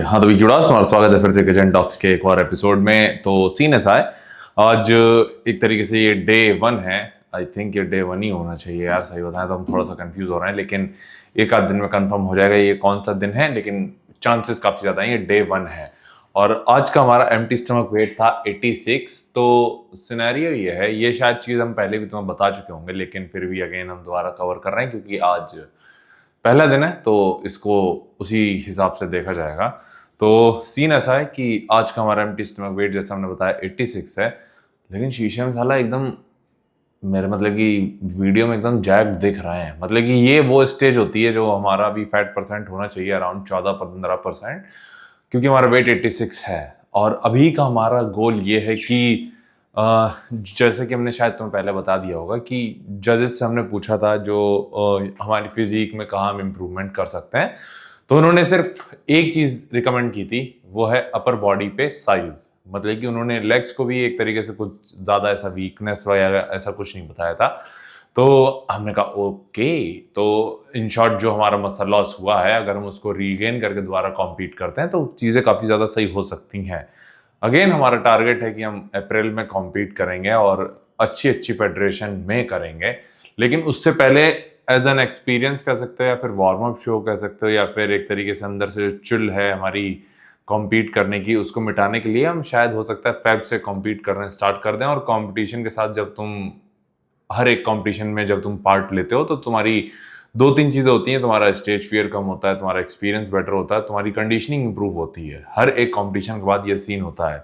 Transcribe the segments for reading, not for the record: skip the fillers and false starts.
हाँ तो विजुड़ास तुम्हारा स्वागत है फिर से किचन टॉक्स के एक और एपिसोड में। तो सीन ऐसा है, आज एक तरीके से ये डे 1 है। आई थिंक ये डे 1 ही होना चाहिए यार, सही बताएं तो हम थोड़ा सा कंफ्यूज हो रहे हैं, लेकिन एक आध दिन में कंफर्म हो जाएगा ये कौन सा दिन है, लेकिन चांसेस काफ़ी ज़्यादा हैं ये डे 1 है। और आज का हमारा एम्प्टी स्टमक वेट था 86। तो सिनेरियो ये है, ये शायद चीज़ हम पहले भी तुम्हें बता चुके होंगे, लेकिन फिर भी अगेन हम दोबारा कवर कर रहे हैं क्योंकि आज पहला दिन है तो इसको उसी हिसाब से देखा जाएगा। तो सीन ऐसा है कि आज का हमारा एम्प्टी स्टमक वेट जैसे हमने बताया 86 है, लेकिन शीशे में साला एकदम मेरे मतलब कि वीडियो में एकदम जैक दिख रहे हैं। मतलब कि ये वो स्टेज होती है जो हमारा भी फैट परसेंट होना चाहिए अराउंड 14-15%, क्योंकि हमारा वेट 86 है। और अभी का हमारा गोल ये है कि जैसे कि हमने शायद तुम्हें पहले बता दिया होगा कि जजेस से हमने पूछा था जो हमारी फिजिक में कहाँ हम इम्प्रूवमेंट कर सकते हैं, तो उन्होंने सिर्फ एक चीज रिकमेंड की थी, वो है अपर बॉडी पे साइज। मतलब कि उन्होंने लेग्स को भी एक तरीके से कुछ ज्यादा ऐसा वीकनेस वगैरह ऐसा कुछ नहीं बताया था। तो हमने कहा ओके, तो इन शॉर्ट जो हमारा मसल लॉस हुआ है अगर हम उसको रीगेन करके दोबारा कॉम्पीट करते हैं तो चीज़ें काफ़ी ज़्यादा सही हो सकती हैं। अगेन हमारा टारगेट है कि हम अप्रैल में कॉम्पीट करेंगे और अच्छी अच्छी फेडरेशन में करेंगे, लेकिन उससे पहले एज एन एक्सपीरियंस कह सकते हो या फिर वार्म अप शो कह सकते हो या फिर एक तरीके से अंदर से जो चिल है हमारी कॉम्पीट करने की उसको मिटाने के लिए हम शायद हो सकता है फेब से कॉम्पीट करना स्टार्ट कर दें। और कंपटीशन के साथ जब तुम हर एक कंपटीशन में जब तुम पार्ट लेते हो तो तुम्हारी दो तीन चीजें होती हैं, तुम्हारा स्टेज फियर कम होता है, तुम्हारा एक्सपीरियंस बेटर होता है, तुम्हारी कंडीशनिंग इंप्रूव होती है। हर एक कंपटीशन के बाद ये सीन होता है।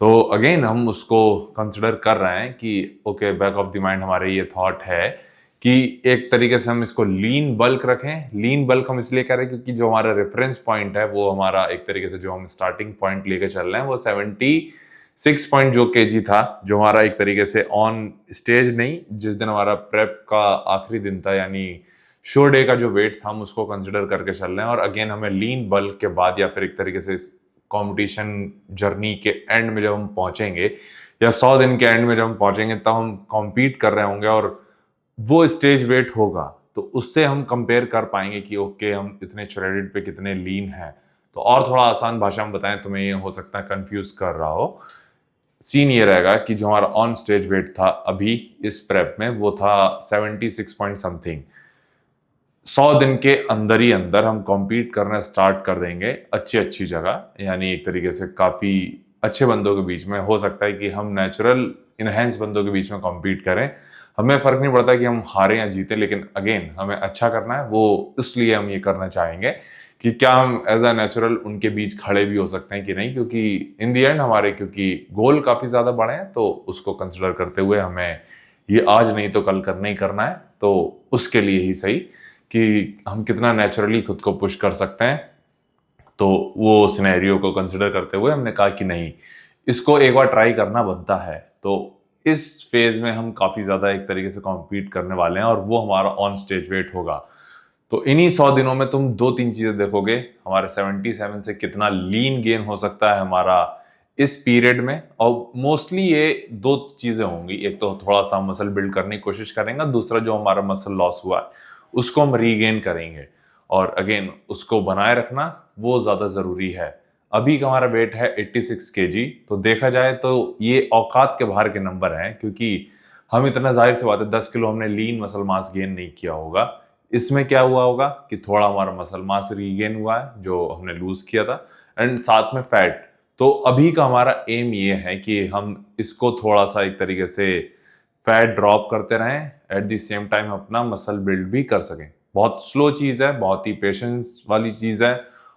तो अगेन हम उसको कंसिडर कर रहे हैं कि okay, back of the mind हमारे ये थॉट है कि एक तरीके से हम इसको लीन बल्क रखें। लीन बल्क हम इसलिए कर रहे हैं क्योंकि जो हमारा रेफरेंस पॉइंट है वो हमारा एक तरीके से जो हम स्टार्टिंग पॉइंट लेके चल रहे हैं वो 76 पॉइंट जो केजी था, जो हमारा एक तरीके से ऑन स्टेज नहीं, जिस दिन हमारा प्रेप का आखिरी दिन था यानी शो डे का जो वेट था हम उसको कंसिडर करके चल रहे हैं। और अगेन हमें लीन बल्क के बाद या फिर एक तरीके से इस कंपटीशन जर्नी के एंड में जब हम पहुंचेंगे या 100 दिन के एंड में जब हम पहुंचेंगे तब हम कॉम्पीट कर रहे होंगे और वो स्टेज वेट होगा, तो उससे हम कंपेयर कर पाएंगे कि ओके हम इतने श्रेडेड पे कितने लीन हैं। तो और थोड़ा आसान भाषा में बताएं, तुम्हें ये हो सकता है कंफ्यूज कर रहा हो। सीन ये रहेगा कि जो हमारा ऑन स्टेज वेट था अभी इस प्रेप में वो था 76 पॉइंट समथिंग। 100 दिन के अंदर ही अंदर हम कॉम्पीट करना स्टार्ट कर देंगे अच्छी अच्छी जगह, यानी एक तरीके से काफी अच्छे बंदों के बीच में। हो सकता है कि हम नेचुरल इनहेंस बंदों के बीच में कॉम्पीट करें, हमें फर्क नहीं पड़ता कि हम हारे या जीते, लेकिन अगेन हमें अच्छा करना है। वो इसलिए हम ये करना चाहेंगे कि क्या हम एज अ नेचुरल उनके बीच खड़े भी हो सकते हैं कि नहीं, क्योंकि इन दी एंड हमारे क्योंकि गोल काफी ज्यादा बड़े हैं, तो उसको कंसिडर करते हुए हमें ये आज नहीं तो कल करना ही करना है। तो उसके लिए ही सही कि हम कितना नेचुरली खुद को पुश कर सकते हैं, तो वो सिनेरियो को कंसिडर करते हुए हमने कहा कि नहीं, इसको एक बार ट्राई करना बनता है। तो इस फेज में हम काफी ज्यादा एक तरीके से कॉम्पीट करने वाले हैं और वो हमारा ऑन स्टेज वेट होगा। तो इन्हीं 100 दिनों में तुम दो तीन चीजें देखोगे, हमारे 77 से कितना लीन गेन हो सकता है हमारा इस पीरियड में। और मोस्टली ये दो चीजें होंगी, एक तो थोड़ा सा मसल बिल्ड करने की कोशिश करेंगे, दूसरा जो हमारा मसल लॉस हुआ है उसको हम रीगेन करेंगे। और अगेन उसको बनाए रखना वो ज्यादा जरूरी है। अभी का हमारा वेट है 86 केजी, तो देखा जाए तो ये औकात के बाहर के नंबर हैं, क्योंकि हम इतना जाहिर सी बात है 10 किलो हमने लीन मसल मास गेन नहीं किया होगा। इसमें क्या हुआ होगा कि थोड़ा हमारा मसल मास रीगेन हुआ है जो हमने लूज किया था, एंड साथ में फैट। तो अभी का हमारा एम ये है कि हम इसको थोड़ा सा एक तरीके से फैट ड्रॉप करते रहें, एट द सेम टाइम अपना मसल बिल्ड भी कर सकें। बहुत स्लो चीज़ है, बहुत ही पेशेंस वाली चीज़ है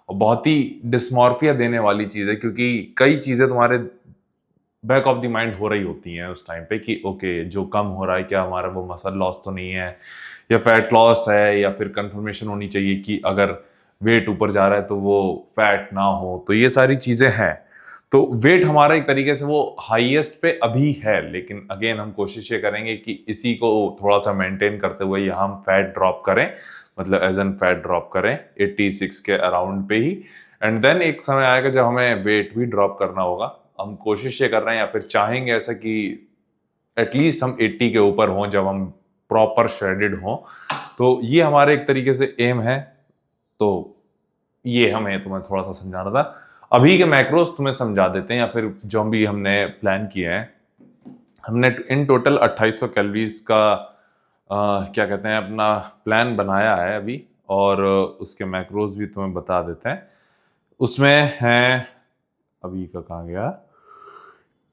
और बहुत ही डिस्मॉर्फिया देने वाली चीज़ है, क्योंकि कई चीज़ें तुम्हारे बैक ऑफ द माइंड हो रही होती हैं उस टाइम पे कि ओके जो कम हो रहा है क्या हमारा वो मसल लॉस तो नहीं है या फैट लॉस है, या फिर कंफर्मेशन होनी चाहिए कि अगर वेट ऊपर जा रहा है तो वो फैट ना हो। तो ये सारी चीज़ें हैं। तो वेट हमारा एक तरीके से वो हाईएस्ट पे अभी है, लेकिन अगेन हम कोशिश ये करेंगे कि इसी को थोड़ा सा मेंटेन करते हुए यहाँ हम फैट ड्रॉप करें, मतलब एज एन फैट ड्रॉप करें 86 के अराउंड पे ही। एंड देन एक समय आएगा जब हमें वेट भी ड्रॉप करना होगा। हम कोशिश ये कर रहे हैं या फिर चाहेंगे ऐसा कि एटलीस्ट हम 80 के ऊपर हों जब हम प्रॉपर श्रेडेड हों। तो ये हमारे एक तरीके से एम है। तो ये हमें तुम्हें थोड़ा सा समझाना था। अभी के मैक्रोस तुम्हें समझा देते हैं, या फिर जो भी हमने प्लान किए हैं। हमने इन टोटल 2800 कैलोरीज का क्या कहते हैं अपना प्लान बनाया है अभी, और उसके मैक्रोस भी तुम्हें बता देते हैं। उसमें हैं, अभी का कहाँ गया,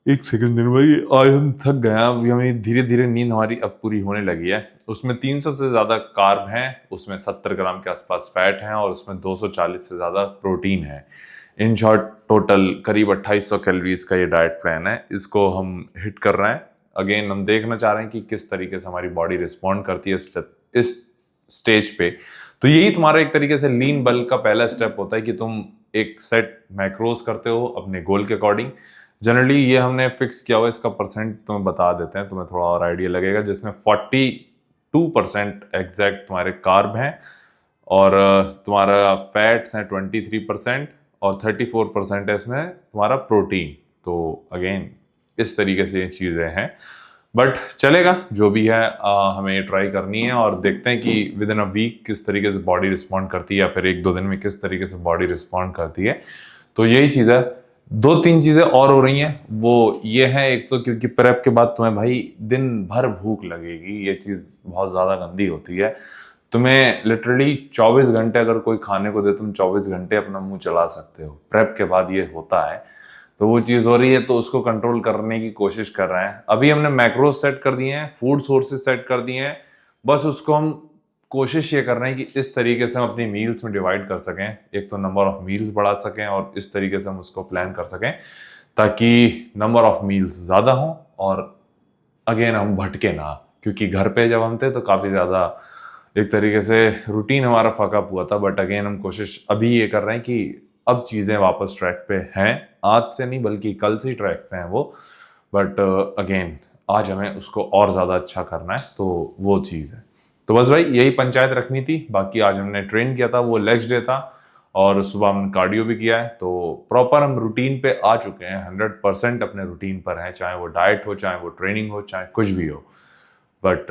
एक सेकंड दिन भाई, आज हम थक गए हैं। अभी हमें धीरे धीरे नींद हमारी अब पूरी होने लगी है। उसमें 300 से ज़्यादा कार्ब हैं, उसमें 70 ग्राम के आसपास फैट हैं, और उसमें 240 से ज़्यादा प्रोटीन है। इन शॉर्ट टोटल करीब 2800 कैलोरीज का ये डाइट प्लान है। इसको हम हिट कर रहे हैं। अगेन हम देखना चाह रहे हैं कि किस तरीके से हमारी बॉडी रिस्पॉन्ड करती है इस स्टेज पे। तो यही तुम्हारा एक तरीके से लीन बल्क का पहला स्टेप होता है कि तुम एक सेट मैक्रोस करते हो अपने गोल के अकॉर्डिंग। जनरली ये हमने फिक्स किया हुआ, इसका परसेंट तुम्हें बता देते हैं, तुम्हें थोड़ा और आइडिया लगेगा। जिसमें 42% एग्जैक्ट तुम्हारे कार्ब हैं, और तुम्हारा फैट्स हैं 23%, और 34% है इसमें तुम्हारा प्रोटीन। तो अगेन इस तरीके से ये चीज़ें हैं, बट चलेगा जो भी है। हमें ट्राई करनी है, और देखते हैं कि विद इन अ वीक किस तरीके से बॉडी रिस्पॉन्ड करती है, या फिर 1-2 दिन में किस तरीके से बॉडी रिस्पॉन्ड करती है। तो यही चीज़ है। 2-3 चीज़ें और हो रही हैं, वो ये है, एक तो क्योंकि प्रेप के बाद तुम्हें भाई दिन भर भूख लगेगी, ये चीज़ बहुत ज़्यादा गंदी होती है। तुम्हें लिटरली 24 घंटे अगर कोई खाने को दे, तुम 24 घंटे अपना मुंह चला सकते हो। प्रेप के बाद ये होता है, तो वो चीज़ हो रही है, तो उसको कंट्रोल करने की कोशिश कर रहे हैं। अभी हमने मैक्रोस सेट कर दिए हैं, फूड सोर्सेज सेट कर दिए हैं, बस उसको हम कोशिश ये कर रहे हैं कि इस तरीके से हम अपनी मील्स में डिवाइड कर सकें। एक तो नंबर ऑफ मील्स बढ़ा सकें, और इस तरीके से हम उसको प्लान कर सकें ताकि नंबर ऑफ मील्स ज़्यादा हों, और अगेन हम भटके ना। क्योंकि घर पे जब हम थे तो काफ़ी ज़्यादा एक तरीके से रूटीन हमारा फकअप हुआ था, बट अगेन हम कोशिश अभी ये कर रहे हैं कि अब चीज़ें वापस ट्रैक पे हैं। आज से नहीं बल्कि कल से ही ट्रैक पे हैं वो, बट अगेन आज हमें उसको और ज़्यादा अच्छा करना है, तो वो चीज़ है। तो बस भाई यही पंचायत रखनी थी। बाकी आज हमने ट्रेन किया था, वो लेग्स डे था, और सुबह हमने कार्डियो भी किया है। तो प्रॉपर हम रूटीन पे आ चुके हैं, 100% अपने रूटीन पर हैं, चाहे वो डाइट हो, चाहे वो ट्रेनिंग हो, चाहे कुछ भी हो। बट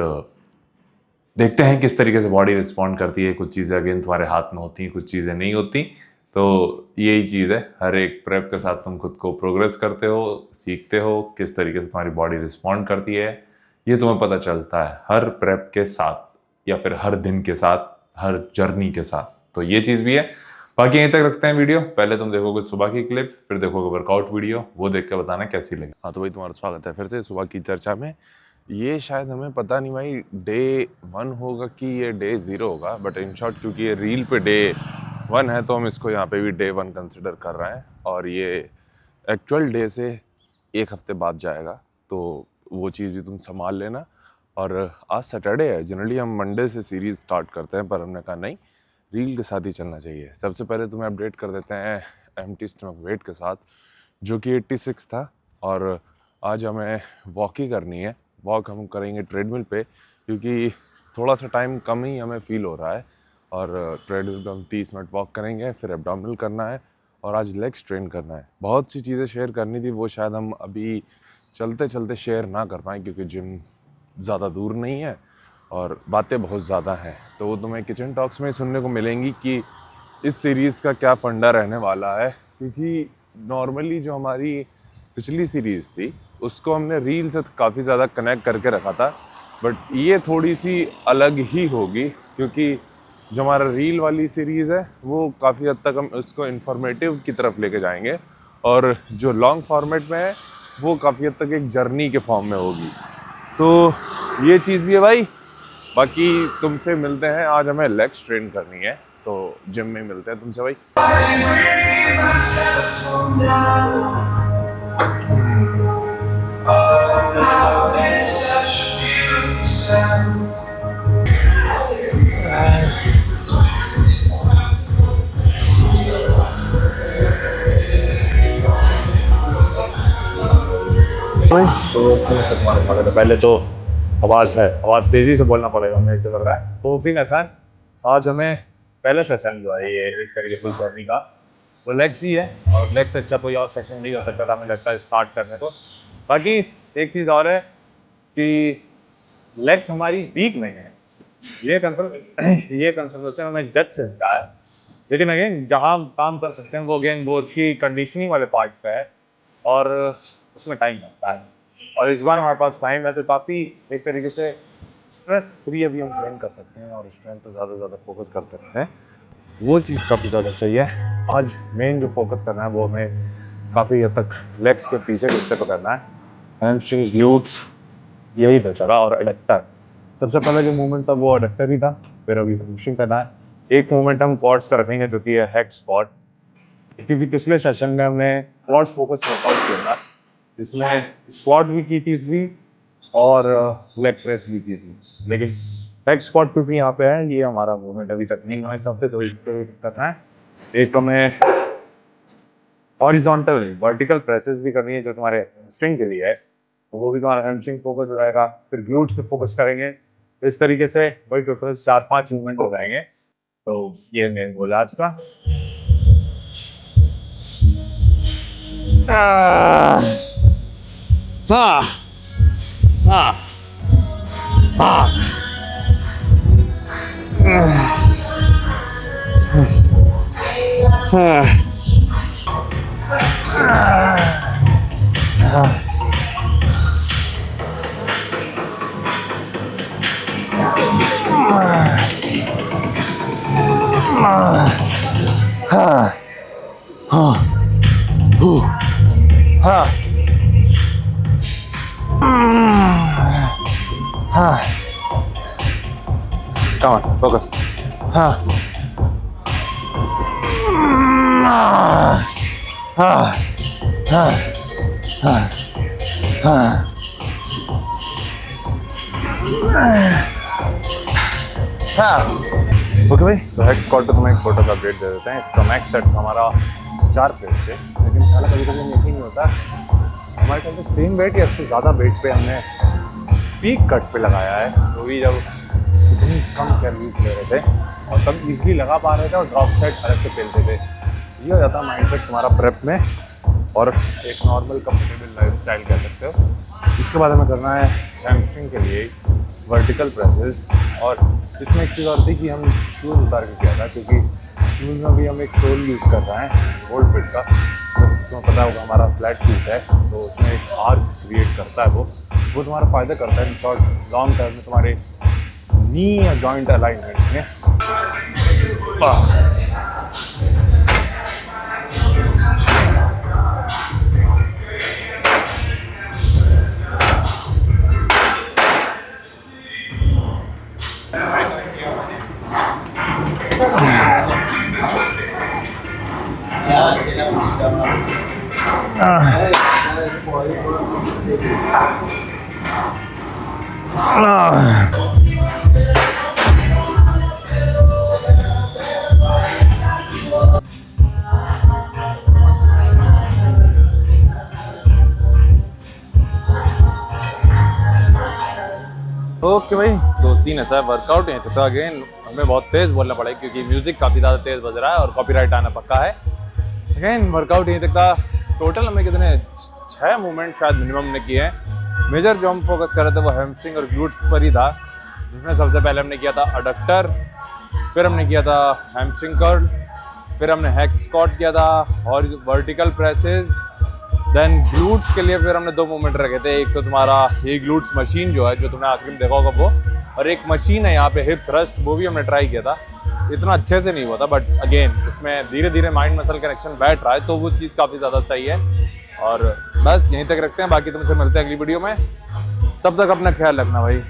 देखते हैं किस तरीके से बॉडी रिस्पॉन्ड करती है। कुछ चीज़ें अगेन तुम्हारे हाथ में होती हैं, कुछ चीज़ें नहीं होती। तो यही चीज़ है, हर एक प्रेप के साथ तुम खुद को प्रोग्रेस करते हो, सीखते हो किस तरीके से तुम्हारी बॉडी रिस्पॉन्ड करती है। ये तुम्हें पता चलता है हर प्रेप के साथ, या फिर हर दिन के साथ, हर जर्नी के साथ। तो ये चीज़ भी है। बाकी यहीं तक रखते हैं वीडियो। पहले तुम देखोगे सुबह की क्लिप, फिर देखोगे वर्कआउट वीडियो, वो देख के बताना कैसी लगी। हाँ तो भाई तुम्हारा स्वागत है फिर से सुबह की चर्चा में। ये शायद हमें पता नहीं भाई डे 1 होगा कि ये डे 0 होगा, बट इन शॉर्ट क्योंकि ये रील पे डे 1 है, तो हम इसको यहाँ पे भी डे 1 कंसिडर कर रहे हैं, और ये एक्चुअल डे से 1 हफ्ते बाद जाएगा। तो वो चीज़ भी तुम संभाल लेना। और आज सैटरडे है, जनरली हम मंडे से सीरीज़ स्टार्ट करते हैं, पर हमने कहा नहीं, रील के साथ ही चलना चाहिए। सबसे पहले तुम्हें अपडेट कर देते हैं एम्प्टी स्टमक वेट के साथ, जो कि 86 था। और आज हमें वॉक ही करनी है। वॉक हम करेंगे ट्रेडमिल पे, क्योंकि थोड़ा सा टाइम कम ही हमें फील हो रहा है। और ट्रेडमिल पे हम 30 मिनट वॉक करेंगे, फिर एब्डोमिनल करना है, और आज लेग्स ट्रेन करना है। बहुत सी चीज़ें शेयर करनी थी, वो शायद हम अभी चलते चलते शेयर ना कर पाएँ, क्योंकि जिम ज़्यादा दूर नहीं है और बातें बहुत ज़्यादा हैं। तो वो तुम्हें किचन टॉक्स में सुनने को मिलेंगी कि इस सीरीज़ का क्या फंडा रहने वाला है। क्योंकि नॉर्मली जो हमारी पिछली सीरीज़ थी, उसको हमने रील से काफ़ी ज़्यादा कनेक्ट करके रखा था, बट ये थोड़ी सी अलग ही होगी। क्योंकि जो हमारा रील वाली सीरीज़ है, वो काफ़ी हद तक हम उसको इन्फॉर्मेटिव की तरफ लेके जाएंगे, और जो लॉन्ग फॉर्मेट में है, वो काफ़ी हद तक एक जर्नी के फॉर्म में होगी। तो ये चीज़ भी है भाई। बाकी तुमसे मिलते हैं, आज हमें लेग्स ट्रेन करनी है, तो जिम में मिलते हैं तुमसे भाई। तो तुम्हारे स्वागत है। पहले तो आवाज़ तेज़ी से बोलना पड़ेगा, मेरे को लग रहा है। तो फिर आसान, आज हमें पहला सेशन जो है ये एक तरीके फुल बॉडी का, वो लेग्स ही है, और लेग्स से अच्छा कोई और सेशन नहीं हो सकता था, हमें लगता है स्टार्ट करने को। बाकी एक चीज़ और है कि लेग्स हमारी वीक नहीं है, ये कंफर्मेशन हमें जज से मिला है लेकिन अगेन जहाँ हम काम कर सकते हैं वो अगेन वो उसकी कंडीशनिंग वाले पार्ट पे है और उसमें टाइम लगता है। और इस बार हमारे पास टाइम है तो काफ़ी एक तरीके से स्ट्रेस फ्री अभी हम ट्रेन कर सकते हैं और स्ट्रेंथ पे ज़्यादा से ज़्यादा फोकस करते रहते हैं, वो चीज़ काफ़ी ज़्यादा सही है। आज मेन जो फोकस करना है वो हमें काफ़ी हद तक लेग्स के पीछे के हिस्से पर करना है, हैमस्ट्रिंग, ग्लूट्स, यही बचा और एडक्टर। सबसे पहले जो मूवमेंट था वो एडक्टर ही था, फिर अभी हैमस्ट्रिंग करना है। एक मूवमेंट हम क्वाड्स का रखेंगे जो कि है हेक्स स्क्वाट, क्योंकि पिछले सेशन में हमने क्वाड्स फोकस वर्कआउट किया था जिसमें स्क्वाट भी की थी इसलिए और लेग प्रेस भी की थी, लेकिन हेक्स स्क्वाट भी यहाँ पे है। ये हमारा मूवमेंट अभी तक नहीं हुआ है, सबसे दो दिक्कत है। एक हमें हॉरिजॉन्टल वर्टिकल प्रेसेस भी करनी है जो तुम्हारे हैमस्ट्रिंग के लिए है, तो वो भी तुम्हारा हैमस्ट्रिंग फोकस हो जाएगा। फिर ग्लूट्स पे फोकस करेंगे, इस तरीके से वही टोटल 4-5 मूवमेंट हो जाएंगे। तो ये मेन गोल आज का। Come on, focus. ओके भाई, तो हेक्स स्क्वाट पे तुम्हें एक छोटा सा अपडेट दे देते हैं। इसका मैक्स सेट हमारा 4 प्लेट से, लेकिन साला कभी कभी यकीन नहीं होता हमारे ख्याल से सेम वेट या इससे ज़्यादा वेट पे हमने पीक कट पे लगाया है, तो भी जब इतनी कम कैलोरीज ले रहे थे और तब इजीली लगा पा रहे थे और ड्रॉप सेट अलग से खेलते थे। ये हो जाता है माइंडसेट तुम्हारा प्रेप में और एक नॉर्मल कंफर्टेबल लाइफ स्टाइल कह सकते हो। इसके बाद हमें करना है हैमस्ट्रिंग के लिए वर्टिकल प्रेसेस, और इसमें एक चीज़ और थी कि हम शूज़ उतार के किया था, क्योंकि शूज़ में भी हम एक सोल यूज़ कर रहे हैं गोल्ड फिट का, तो पता होगा हमारा फ्लैट फीट है तो उसमें एक आर्क क्रिएट करता है, वो तुम्हारा फ़ायदा करता है इन शॉर्ट लॉन्ग टर्म में तुम्हारे नी या जॉइंट अलाइनमेंट में। ओके भाई, तो सीन ऐसा है, वर्कआउट है तो अगेन हमें बहुत तेज़ बोलना पड़ेगा क्योंकि म्यूजिक काफ़ी ज़्यादा तेज़ बज रहा है और कॉपीराइट आना पक्का है। अगेन वर्कआउट यहीं तक था। टोटल हमें कितने 6 मूवमेंट शायद मिनिमम ने किए हैं। मेजर जो हम फोकस कर रहे थे वो हैमस्ट्रिंग और ग्लूट्स पर ही था, जिसमें सबसे पहले हमने किया था अडक्टर, फिर हमने किया था हैमस्ट्रिंग कर्ल, फिर हमने हेक्स स्क्वाट किया था और वर्टिकल प्रेसेस, देन ग्लूट्स के लिए फिर हमने 2 मूवमेंट रखे थे। एक तो तुम्हारा ये ग्लूट्स मशीन जो है जो तुमने आखिर में देखा होगा वो, और एक मशीन है यहाँ पे हिप थ्रस्ट, वो भी हमने ट्राई किया था। इतना अच्छे से नहीं हुआ था बट अगेन उसमें धीरे धीरे माइंड मसल कनेक्शन बैठ रहा है, तो वो चीज़ काफ़ी ज़्यादा सही है। और बस यहीं तक रखते हैं, बाकी तुमसे मिलते हैं अगली वीडियो में। तब तक अपना ख्याल रखना भाई।